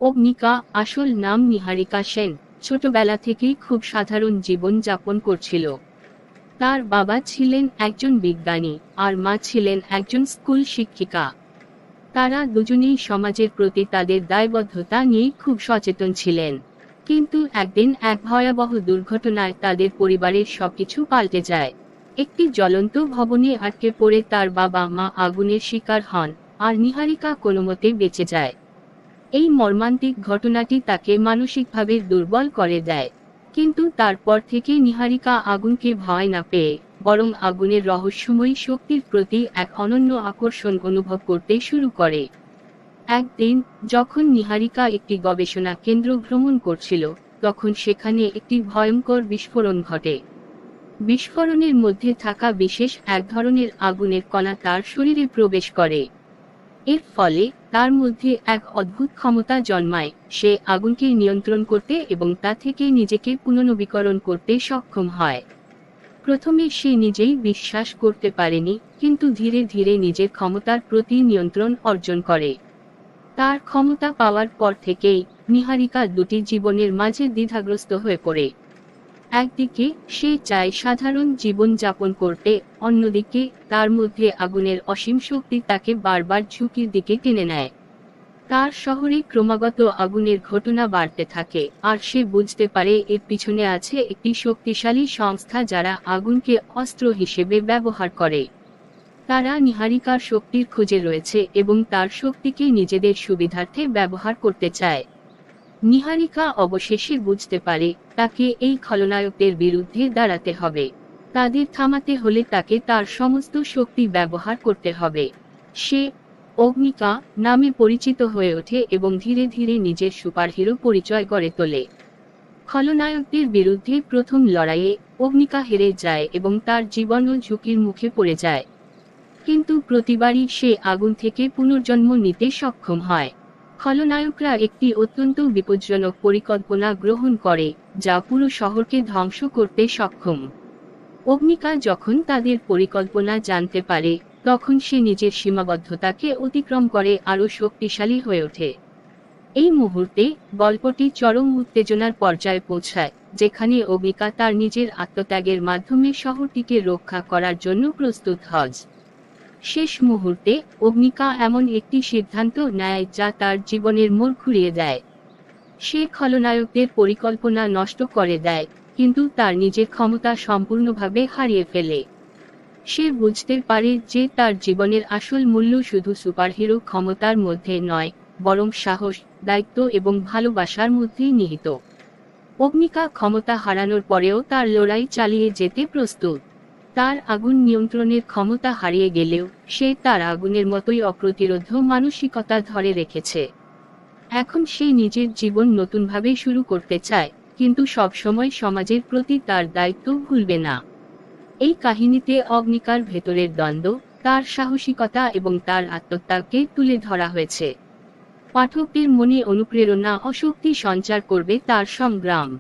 অগ্নিকা, আসল নাম নিহারিকা সেন, ছোটবেলা থেকেই খুব সাধারণ জীবন যাপন করছিল। তার বাবা ছিলেন একজন বিজ্ঞানী, আর মা ছিলেন একজন স্কুল শিক্ষিকা। তারা দুজনেই সমাজের প্রতি তাদের দায়বদ্ধতা নিয়ে খুব সচেতন ছিলেন। কিন্তু একদিন এক ভয়াবহ দুর্ঘটনায় তাদের পরিবারের সবকিছু পাল্টে যায়। একটি জ্বলন্ত ভবনে আটকে পড়ে তার বাবা মা আগুনের শিকার হন, আর নিহারিকা কোনোমতে বেঁচে যায়। এই মর্মান্তিক ঘটনাটি তাকে মানসিকভাবে দুর্বল করে দেয়। কিন্তু তারপর থেকে নিহারিকা আগুনকে ভয় না পেয়ে বরং আগুনের রহস্যময়ী শক্তির প্রতি এক অনন্য আকর্ষণ অনুভব করতে শুরু করে। একদিন যখন নিহারিকা একটি গবেষণা কেন্দ্র ভ্রমণ করছিল, তখন সেখানে একটি ভয়ঙ্কর বিস্ফোরণ ঘটে। বিস্ফোরণের মধ্যে থাকা বিশেষ এক ধরনের আগুনের কণা তার শরীরে প্রবেশ করে। এর ফলে তার মধ্যে এক অদ্ভুত ক্ষমতা জন্মায়। সে আগুনকে নিয়ন্ত্রণ করতে এবং তা থেকে নিজেকে পুনর্নবীকরণ করতে সক্ষম হয়। প্রথমে সে নিজেই বিশ্বাস করতে পারেনি, কিন্তু ধীরে ধীরে নিজের ক্ষমতার প্রতি নিয়ন্ত্রণ অর্জন করে। তার ক্ষমতা পাওয়ার পর থেকেই নিহারিকা দুটি জীবনের মাঝে দ্বিধাগ্রস্ত হয়ে পড়ে। একদিকে সে চায় সাধারণ জীবন যাপন করতে, অন্যদিকে তার মধ্যে আগুনের অসীম শক্তি তাকে বারবার ঝুঁকির দিকে টেনে নেয়। তার শহরে ক্রমাগত আগুনের ঘটনা বাড়তে থাকে, আর সে বুঝতে পারে এর পিছনে আছে একটি শক্তিশালী সংস্থা যারা আগুনকে অস্ত্র হিসেবে ব্যবহার করে। তারা নিহারিকার শক্তির খোঁজে রয়েছে এবং তার শক্তিকে নিজেদের সুবিধার্থে ব্যবহার করতে চায়। নিহারিকা অবশেষে বুঝতে পারে তাকে এই খলনায়কদের বিরুদ্ধে দাঁড়াতে হবে। তাদের থামাতে হলে তাকে তার সমস্ত শক্তি ব্যবহার করতে হবে। সে অগ্নিকা নামে পরিচিত হয়ে ওঠে এবং ধীরে ধীরে নিজের সুপারহিরো পরিচয় গড়ে তোলে। খলনায়কদের বিরুদ্ধে প্রথম লড়াইয়ে অগ্নিকা হেরে যায় এবং তার জীবনও ঝুঁকির মুখে পড়ে যায়। কিন্তু প্রতিবারই সে আগুন থেকে পুনর্জন্ম নিতে সক্ষম হয়। খলনায়করা একটি অত্যন্ত বিপজ্জনক পরিকল্পনা গ্রহণ করে, যা পুরো শহরকে ধ্বংস করতে সক্ষম। অগ্নিকা যখন তাদের পরিকল্পনা জানতে পারে, তখন সে নিজের সীমাবদ্ধতাকে অতিক্রম করে আরও শক্তিশালী হয়ে ওঠে। এই মুহূর্তে গল্পটি চরম উত্তেজনার পর্যায়ে পৌঁছায়, যেখানে অগ্নিকা তার নিজের আত্মত্যাগের মাধ্যমে শহরটিকে রক্ষা করার জন্য প্রস্তুত হয়। শেষ মুহূর্তে অগ্নিকা এমন একটি সিদ্ধান্ত নেয় যা তার জীবনের মোড় ঘুরিয়ে দেয়। সে খলনায়কদের পরিকল্পনা নষ্ট করে দেয়, কিন্তু তার নিজের ক্ষমতা সম্পূর্ণভাবে হারিয়ে ফেলে। সে বুঝতে পারে যে তার জীবনের আসল মূল্য শুধু সুপারহিরো ক্ষমতার মধ্যে নয়, বরং সাহস, দায়িত্ব এবং ভালোবাসার মধ্যেই নিহিত। অগ্নিকা ক্ষমতা হারানোর পরেও তার লড়াই চালিয়ে যেতে প্রস্তুত। তার আগুন নিয়ন্ত্রণের ক্ষমতা হারিয়ে গেলেও সে তার আগুনের মতোই অপ্রতিরোধ মানসিকতা ধরে রেখেছে। এখন সে নিজের জীবন নতুনভাবে শুরু করতে চায়, কিন্তু সবসময় সমাজের প্রতি তার দায়িত্ব ভুলবে না। এই কাহিনীতে অগ্নিকার ভেতরের দ্বন্দ্ব, তার সাহসিকতা এবং তার আত্মত্যাগকে তুলে ধরা হয়েছে। পাঠকদের মনে অনুপ্রেরণা ও শক্তি সঞ্চার করবে তার সংগ্রাম।